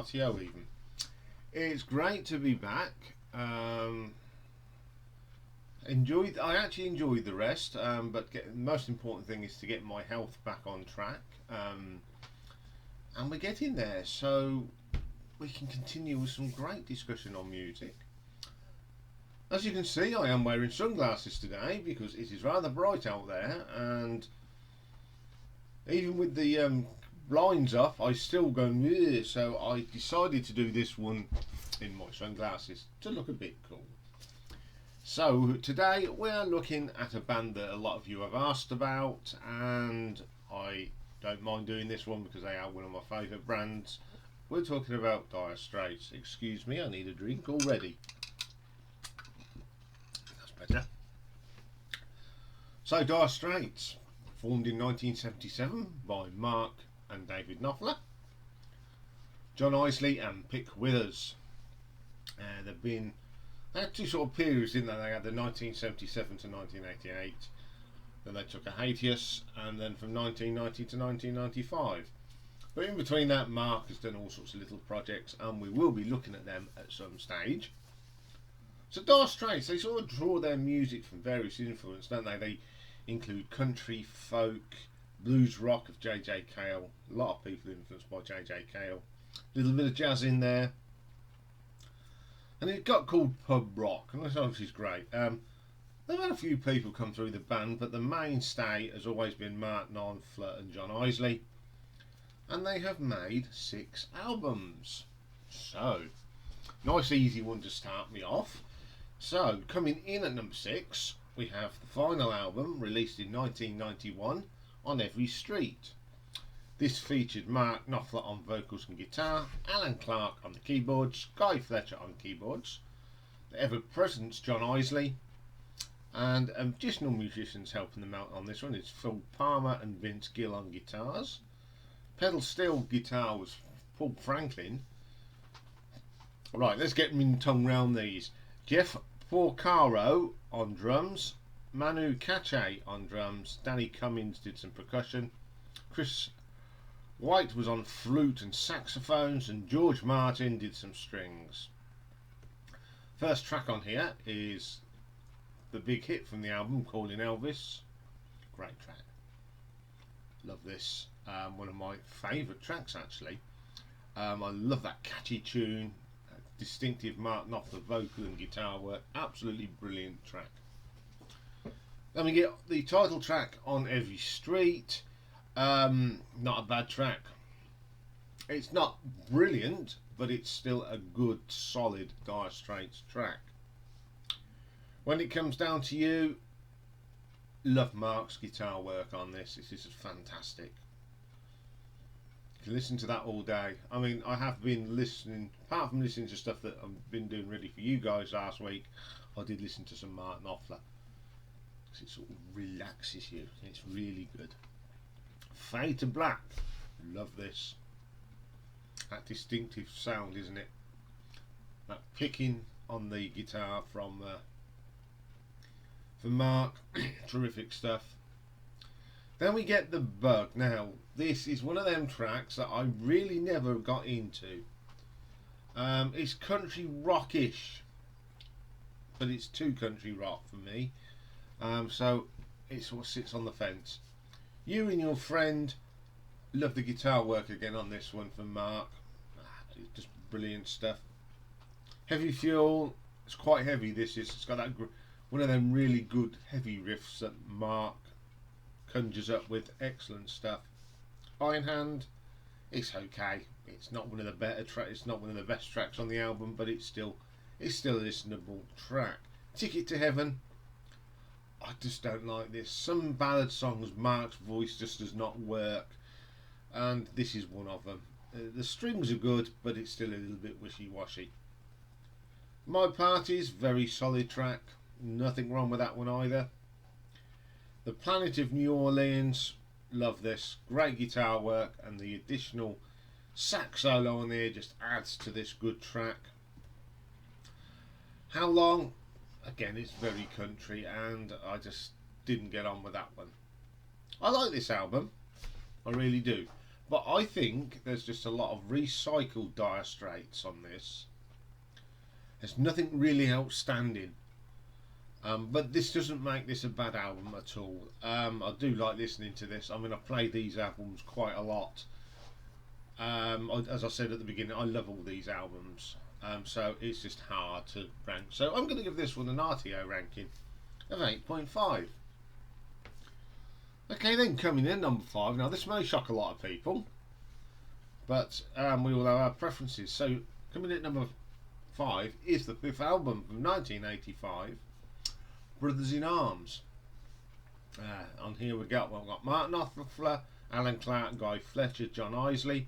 RTO even. It's great to be back. I actually enjoyed the rest, but the most important thing is to get my health back on track, and we're getting there, so we can continue with some great discussion on music. As you can see, I am wearing sunglasses today because it is rather bright out there, and even with the blinds up, I still go, "Ugh," so I decided to do this one in my sunglasses to look a bit cool. So today we're looking at a band that a lot of you have asked about, and I don't mind doing this one because they are one of my favourite bands. We're talking about Dire Straits. Excuse me, I need a drink already. That's better. So Dire Straits, formed in 1977 by Mark and David Knopfler, John Isley and Pick Withers. They had two sort of periods, didn't they? They had the 1977 to 1988, then they took a hiatus, and then from 1990 to 1995. But in between that, Mark has done all sorts of little projects, and we will be looking at them at some stage. So Dire Straits, they sort of draw their music from various influences, don't they? They include country, folk, blues rock of J.J. Cale. A lot of people influenced by J.J. Cale. A little bit of jazz in there. And it got called pub rock, and this obviously is great. They've had a few people come through the band, but the mainstay has always been Mark Knopfler and John Isley. And they have made 6 albums. So, nice easy one to start me off. So, coming in at number 6, we have the final album, released in 1991, On Every Street. This featured Mark Knopfler on vocals and guitar, Alan Clark on the keyboards, Guy Fletcher on keyboards, the ever-present John Isley, and additional musicians helping them out on this one is Phil Palmer and Vince Gill on guitars. Pedal steel guitar was Paul Franklin. Right, let's get my tongue round these. Jeff Porcaro on drums, Manu Katché on drums, Danny Cummins did some percussion, Chris White was on flute and saxophones, and George Martin did some strings. First track on here is the big hit from the album, Calling Elvis. Great track. Love this. One of my favourite tracks actually. I love that catchy tune, distinctive Mark Knopfler vocal and guitar work. Absolutely brilliant track. Then we get the title track, On Every Street. Not a bad track. It's not brilliant, but it's still a good, solid Dire Straits track. When It Comes Down to You, love Mark's guitar work on this. This is fantastic. You can listen to that all day. I mean, I have been listening, apart from listening to stuff that I've been doing ready for you guys last week, I did listen to some Mark Knopfler, because it sort of relaxes you. It's really good. Fade to Black, love this. That distinctive sound, isn't it? That picking on the guitar from Mark, terrific stuff. Then we get The Bug. Now, this is one of them tracks that I really never got into. It's country rockish, but it's too country rock for me. So it sort of sits on the fence. You and Your Friend, love the guitar work again on this one from Mark. It's just brilliant stuff. Heavy Fuel, it's quite heavy. This is. It's got that one of them really good heavy riffs that Mark conjures up with. Excellent stuff. Iron Hand, it's okay. It's not one of the better tracks. It's not one of the best tracks on the album, but it's still a listenable track. Ticket to Heaven, I just don't like this. Some ballad songs, Mark's voice just does not work, and this is one of them. The strings are good, but it's still a little bit wishy-washy. My Party's very solid track. Nothing wrong with that one either. The Planet of New Orleans, love this. Great guitar work, and the additional sax solo on there just adds to this good track. How Long, again, it's very country, and I just didn't get on with that one. I like this album, I really do, But I think there's just a lot of recycled Dire Straits on this. There's nothing really outstanding. But this doesn't make this a bad album at all. I do like listening to this. I mean, I play these albums quite a lot. As I said at the beginning, I love all these albums. So it's just hard to rank. So I'm going to give this one an RTO ranking of 8.5. Okay, then coming in number 5. Now this may shock a lot of people, but we all have our preferences. So coming in at number 5 is the 5th album from 1985, Brothers in Arms. On here we've got Martin Knopfler, Alan Clark, Guy Fletcher, John Isley,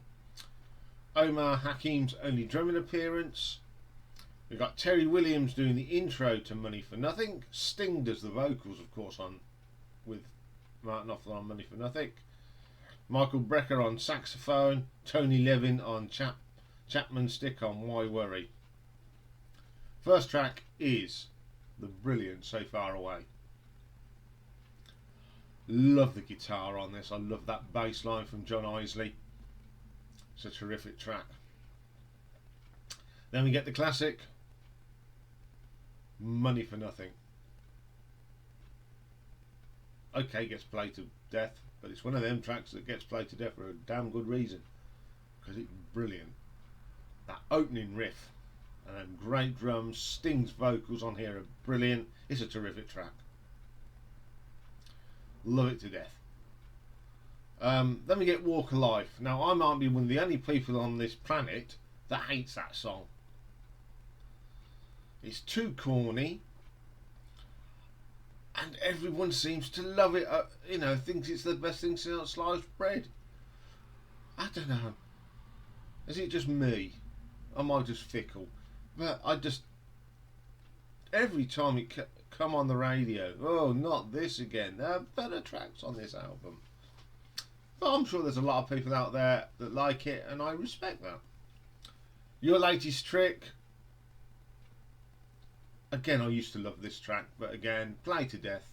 Omar Hakim's only drumming appearance. We've got Terry Williams doing the intro to Money for Nothing. Sting does the vocals, of course, on with Martin Knopfler on Money for Nothing. Michael Brecker on saxophone. Tony Levin on Chapman Stick on Why Worry. First track is the brilliant So Far Away. Love the guitar on this. I love that bass line from John Isley. It's a terrific track. Then we get the classic Money for Nothing. Okay, gets played to death, but it's one of them tracks that gets played to death for a damn good reason, because it's brilliant. That opening riff and then great drums. Sting's vocals on here are brilliant. It's a terrific track. Love it to death. Then we get Walk of Life. Now I might be one of the only people on this planet that hates that song. It's too corny, and everyone seems to love it. Thinks it's the best thing since sliced bread. I don't know. Is it just me? Am I just fickle? But every time it come on the radio, oh, not this again. There are better tracks on this album. But I'm sure there's a lot of people out there that like it, and I respect that. Your Latest Trick. Again, I used to love this track, but again, play to death.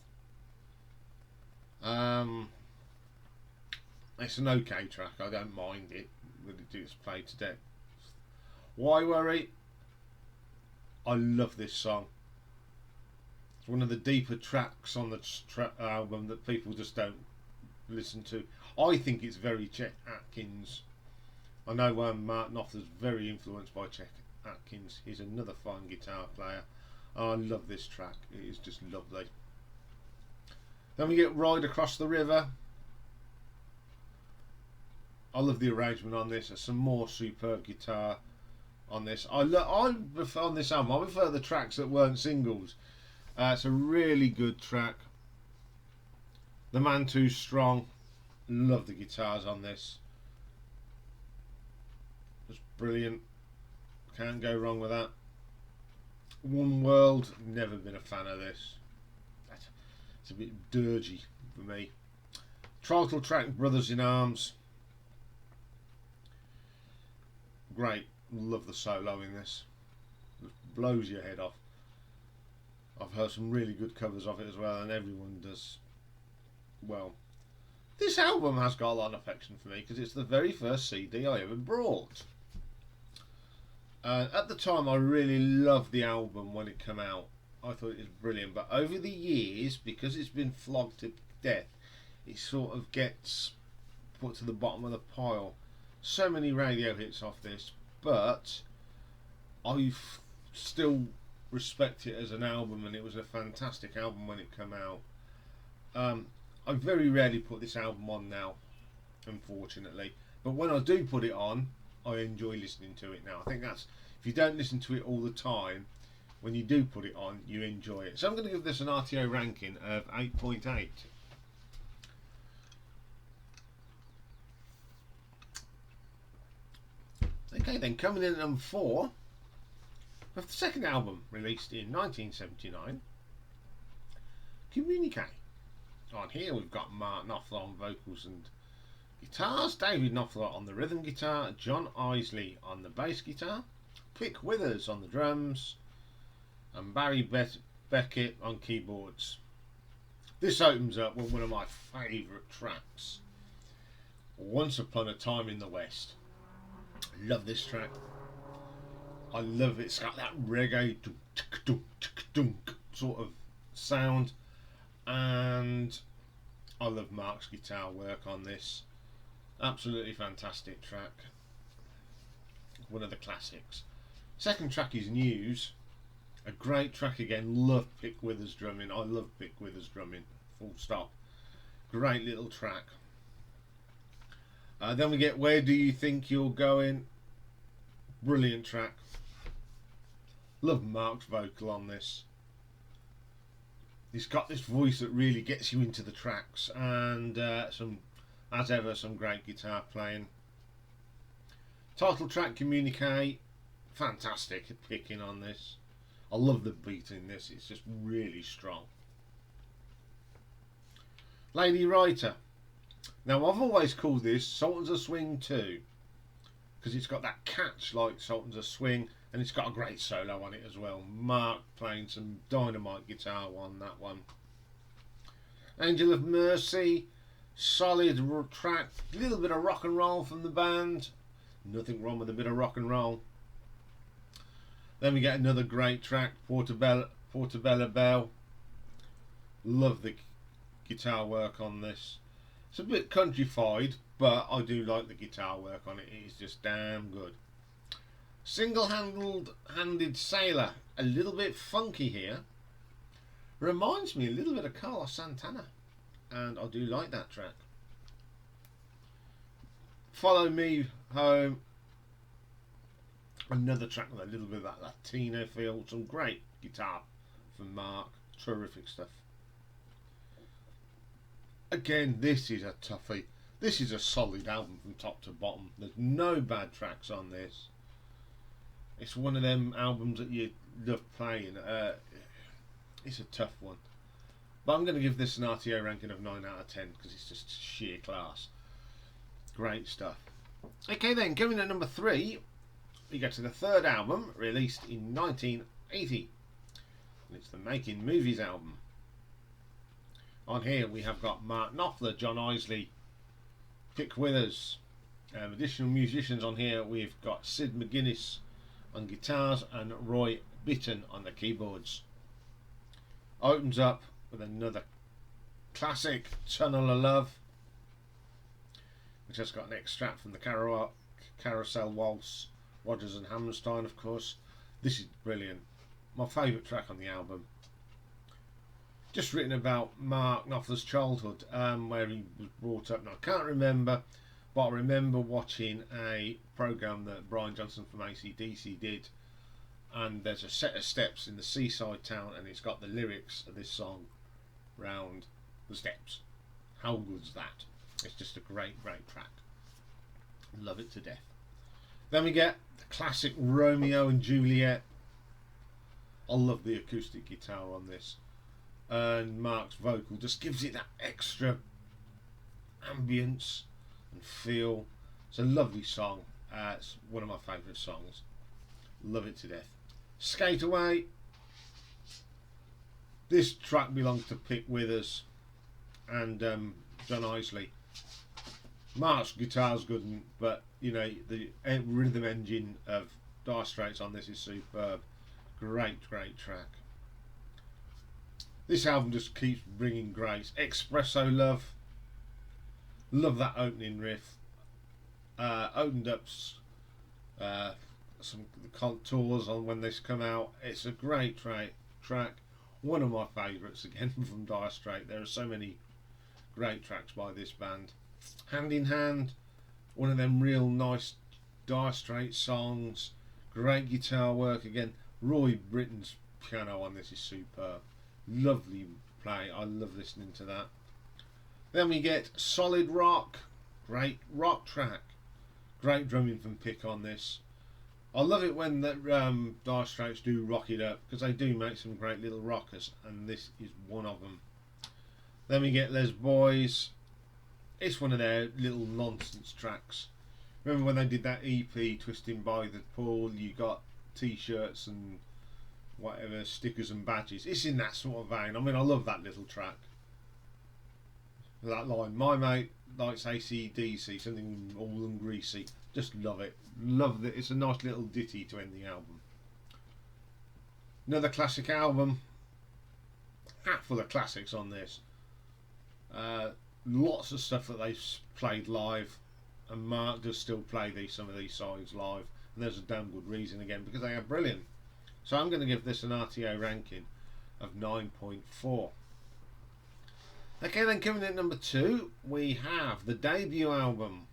It's an okay track. I don't mind it, but it's played to death. Why Worry? I love this song. It's one of the deeper tracks on the album that people just don't listen to. I think it's very Chet Atkins. I know Martin Knopfler's very influenced by Chet Atkins. He's another fine guitar player. I love this track. It is just lovely. Then we get Ride Across the River. I love the arrangement on this. There's some more superb guitar on this. On this album, I prefer the tracks that weren't singles. It's a really good track. The Man Too Strong. Love the guitars on this. It's brilliant. Can't go wrong with that. One World. Never been a fan of this. It's a bit dirgy for me. Title track Brothers in Arms. Great. Love the solo in this. It blows your head off. I've heard some really good covers of it as well, and everyone does well. This album has got a lot of affection for me because it's the very first CD I ever bought. At the time, I really loved the album when it came out. I thought it was brilliant, but over the years, because it's been flogged to death, it sort of gets put to the bottom of the pile. So many radio hits off this, but I still respect it as an album, and it was a fantastic album when it came out. I very rarely put this album on now, unfortunately, but when I do put it on, I enjoy listening to it now. I think that's, if you don't listen to it all the time, when you do put it on, you enjoy it. So I'm going to give this an RTO ranking of 8.8. Okay, then coming in at number 4, of the second album released in 1979, Communiqué. On here we've got Martin Knopfler on vocals and guitars, David Knopfler on the rhythm guitar, John Isley on the bass guitar, Pick Withers on the drums, and Barry Beckett on keyboards. This opens up with one of my favourite tracks. Once Upon a Time in the West. Love this track. I love it. It's got that reggae dunk sort of sound, and I love Mark's guitar work on this. Absolutely fantastic track. One of the classics. Second track is News. A great track again. Love Pick Withers drumming. I love Pick Withers drumming. Full stop. Great little track. Then we get Where Do You Think You're Going? Brilliant track. Love Mark's vocal on this. He's got this voice that really gets you into the tracks, and as ever, some great guitar playing. Title track Communiqué, fantastic picking on this. I love the beat in this, it's just really strong. Lady Writer. Now I've always called this Sultans of Swing 2 because it's got that catch like Sultans of Swing, and it's got a great solo on it as well. Mark playing some dynamite guitar on that one. Angel of Mercy, solid track, a little bit of rock and roll from the band. Nothing wrong with a bit of rock and roll. Then we get another great track, Portobello Bell. Love the guitar work on this. It's a bit countrified, but I do like the guitar work on it. It is just damn good. Single-handed Sailor, a little bit funky here. Reminds me a little bit of Carlos Santana, and I do like that track. Follow Me Home, another track with a little bit of that Latino feel. Some great guitar from Mark, terrific stuff. Again, this is a toughie. This is a solid album from top to bottom. There's no bad tracks on this. It's one of them albums that you love playing. It's a tough one. But I'm going to give this an RTO ranking of 9 out of 10 because it's just sheer class. Great stuff. Okay then, coming at number 3, we go to the third album, released in 1980. And it's the Making Movies album. On here we have got Mark Knopfler, John Isley, Pick Withers. Additional musicians on here, we've got Sid McGuinness on guitars and Roy Bittan on the keyboards. Opens up with another classic, Tunnel of Love, which has got an extract from the Carousel Waltz, Rodgers and Hammerstein, of course. This is brilliant. My favourite track on the album. Just written about Mark Knopfler's childhood, where he was brought up. Now, I can't remember, but I remember watching a programme that Brian Johnson from AC/DC did, and there's a set of steps in the seaside town, and it's got the lyrics of this song round the steps. How good's that? It's just a great, great track. Love it to death. Then we get the classic Romeo and Juliet. I love the acoustic guitar on this, and Mark's vocal just gives it that extra ambience and feel. It's a lovely song. It's one of my favourite songs. Love it to death. Skate Away. This track belongs to Pick Withers and John Isley. Mark's guitar's good, but you know the rhythm engine of Dire Straits on this is superb. Great, great track. This album just keeps bringing grace. Espresso Love. Love that opening riff. Opened up some contours on when this come out. It's a great track. One of my favourites again from Dire Straits. There are so many great tracks by this band. Hand in Hand, one of them real nice Dire Straits songs. Great guitar work again. Roy Bittan's piano on this is superb. Lovely play. I love listening to that. Then we get Solid Rock. Great rock track. Great drumming from Pick on this. I love it when the Dire Straits do rock it up, because they do make some great little rockers, and this is one of them. Then we get Les Boys. It's one of their little nonsense tracks. Remember when they did that EP, Twisting by the Pool, you got t-shirts and whatever, stickers and badges. It's in that sort of vein. I mean, I love that little track. That line, my mate likes AC/DC, something all and greasy. Just love it. Love it. It's a nice little ditty to end the album. Another classic album. Hat full of classics on this. Lots of stuff that they've played live, and Mark does still play some of these songs live, and there's a damn good reason again, because they are brilliant. So I'm going to give this an RTO ranking of 9.4. Okay, then coming in at number 2, we have the debut album,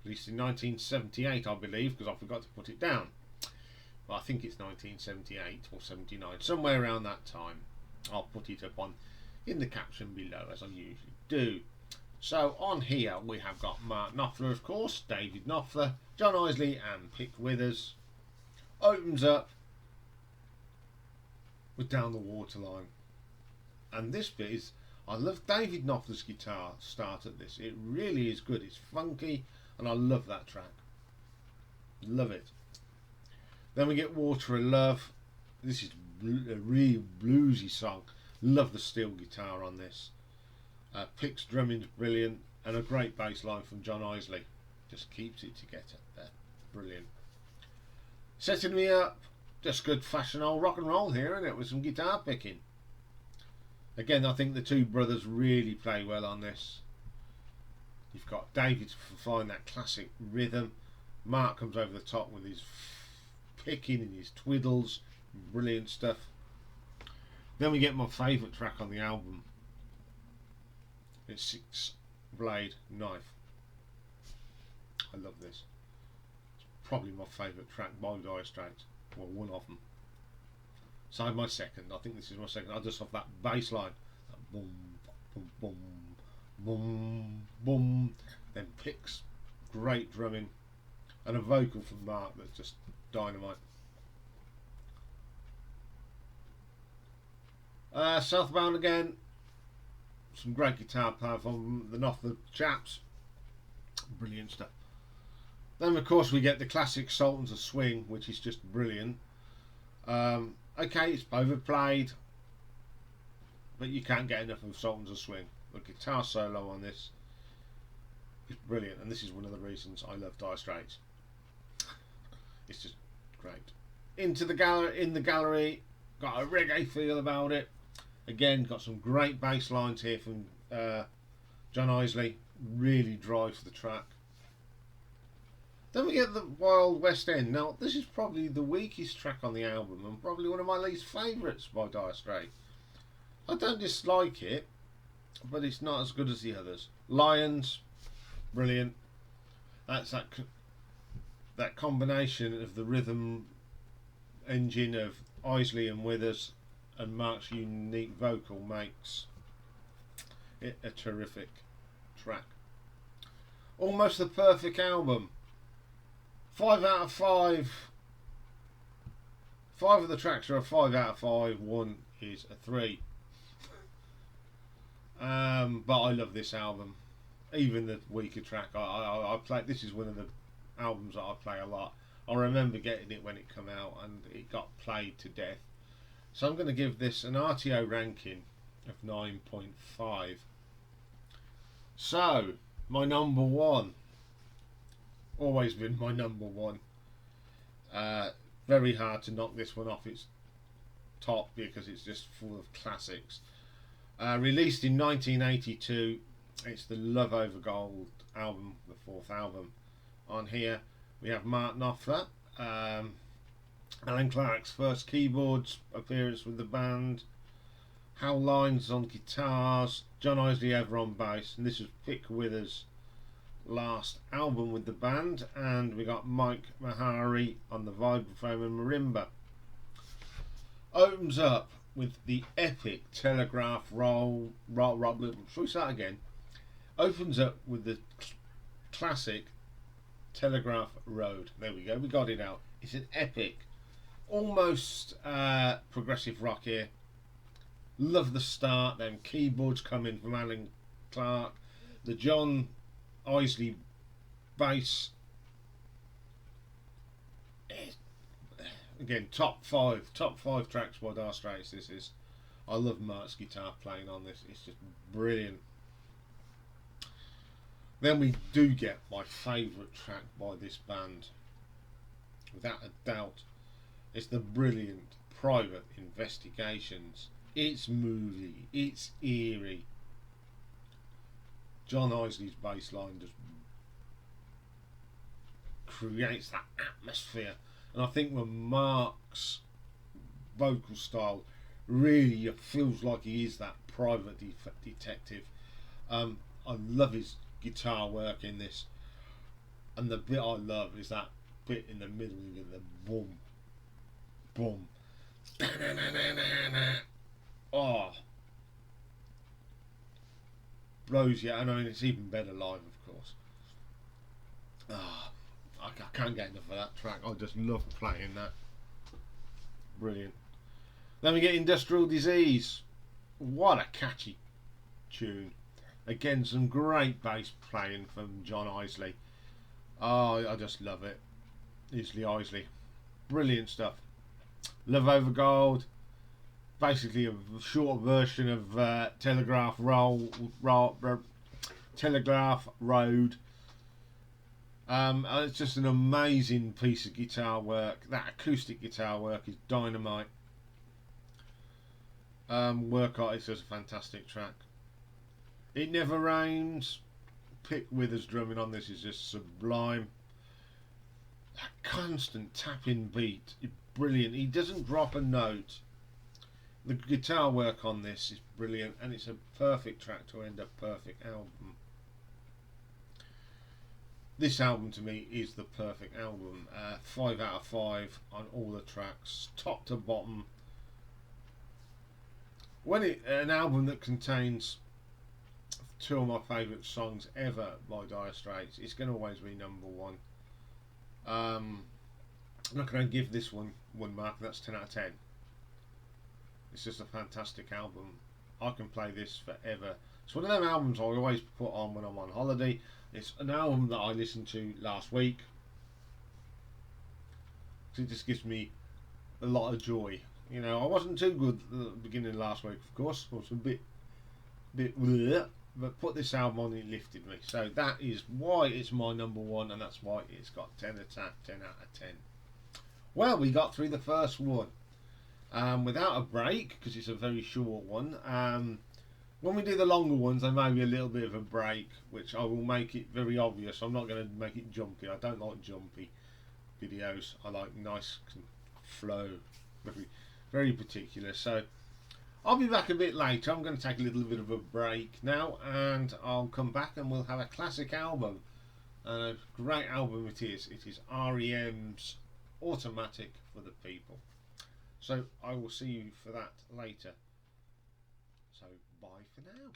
released in 1978, I believe, because I forgot to put it down. Well, I think it's 1978 or 79, somewhere around that time. I'll put it up in the caption below, as I usually do. So on here we have got Mark Knopfler, of course, David Knopfler, John Isley and Pick Withers. Opens up with Down the Waterline. And this bit is, I love David Knopfler's guitar start at this. It really is good. It's funky and I love that track. Love it. Then we get Water of Love. This is a really bluesy song. Love the steel guitar on this. Pick's drumming's brilliant, and a great bass line from John Isley. Just keeps it together there. Brilliant. Setting Me Up. Just good fashion old rock and roll here, isn't it? With some guitar picking. Again, I think the two brothers really play well on this. You've got David finding that classic rhythm. Mark comes over the top with his picking and his twiddles. Brilliant stuff. Then we get my favourite track on the album. It's Six Blade Knife. I love this. It's probably my favourite track by Dire Straits. Well, one of them. So my second. I think this is my second. I just have that bass line. That boom, boom, boom, boom, boom. Then picks. Great drumming. And a vocal from Mark that's just dynamite. Southbound again. Some great guitar playing from the Knopfler chaps. Brilliant stuff. Then of course we get the classic Sultans of Swing, which is just brilliant. Okay, it's overplayed, but you can't get enough of Sultans of Swing. The guitar solo on this is brilliant, and this is one of the reasons I love Dire Straits. It's just great. In the gallery, got a reggae feel about it. Again, got some great bass lines here from John Isley. Really drives the track. Then we get the Wild West End. Now, this is probably the weakest track on the album and probably one of my least favourites by Dire Straits. I don't dislike it, but it's not as good as the others. Lions, brilliant. That's that combination of the rhythm engine of Isley and Withers and Mark's unique vocal makes it a terrific track. Almost the Perfect album. 5 out of 5. 5 of the tracks are a 5 out of 5. 1 is a 3. But I love this album. Even the weaker track. I play. This is one of the albums that I play a lot. I remember getting it when it came out, and it got played to death. So I'm going to give this an RTO ranking of 9.5. So my number one. Always been my number one. Very hard to knock this one off its top because it's just full of classics. Released in 1982, it's the Love Over Gold album, the 4th album. On here we have Mark Knopfler, Alan Clark's first keyboards appearance with the band, Hal Lines on guitars, John Isley over on bass, and this was Pick Withers' last album with the band, and we got Mike Mahari on the vibraphone and marimba. Opens up with the epic Telegraph Roll. Shall we start again? Opens up with the classic Telegraph Road. There we go, we got it out. It's an epic, almost progressive rock here. Love the start, them keyboards coming from Alan Clark, the John Isley bass. Again, top five tracks by Dire Straits. This is, I love Mark's guitar playing on this. It's just brilliant. Then we do get my favourite track by this band, without a doubt. It's the brilliant Private Investigations. It's moody, it's eerie. John Isley's bass line just creates that atmosphere, and I think when Mark's vocal style really feels like he is that private detective. I love his guitar work in this, and the bit I love is that bit in the middle, you get the boom, boom, oh, blows you. And I mean, it's even better live, of course. I can't get enough of that track. I just love playing that. Brilliant. Then we get Industrial Disease. What a catchy tune. Again, some great bass playing from John Isley. Oh, I just love it. Isley. Brilliant stuff. Love Over Gold. Basically a short version of Telegraph Road. It's just an amazing piece of guitar work. That acoustic guitar work is dynamite. Work Artist is a fantastic track. It Never Rains. Pick Withers drumming on this is just sublime. That constant tapping beat is brilliant. He doesn't drop a note. The guitar work on this is brilliant, and it's a perfect track to end a perfect album. This album to me is the perfect album. 5 out of 5 on all the tracks, top to bottom. An album that contains 2 of my favourite songs ever by Dire Straits, it's going to always be number 1. I'm not going to give this one mark. That's 10 out of 10. It's just a fantastic album. I can play this forever. It's one of them albums I always put on when I'm on holiday. It's an album that I listened to last week, so it just gives me a lot of joy. You know, I wasn't too good at the beginning of last week, of course. I was a bit bleh, but put this album on, it lifted me. So that is why it's my number 1, and that's why it's got 10 out of 10. Well, we got through the first one without a break, because it's a very short one. When we do the longer ones, there may be a little bit of a break, which I will make it very obvious. I'm not going to make it jumpy. I don't like jumpy videos. I like nice flow, very particular. So I'll be back a bit later. I'm going to take a little bit of a break now, and I'll come back and we'll have a classic album. A great album it is. It is REM's Automatic for the People. So I will see you for that later. So bye for now.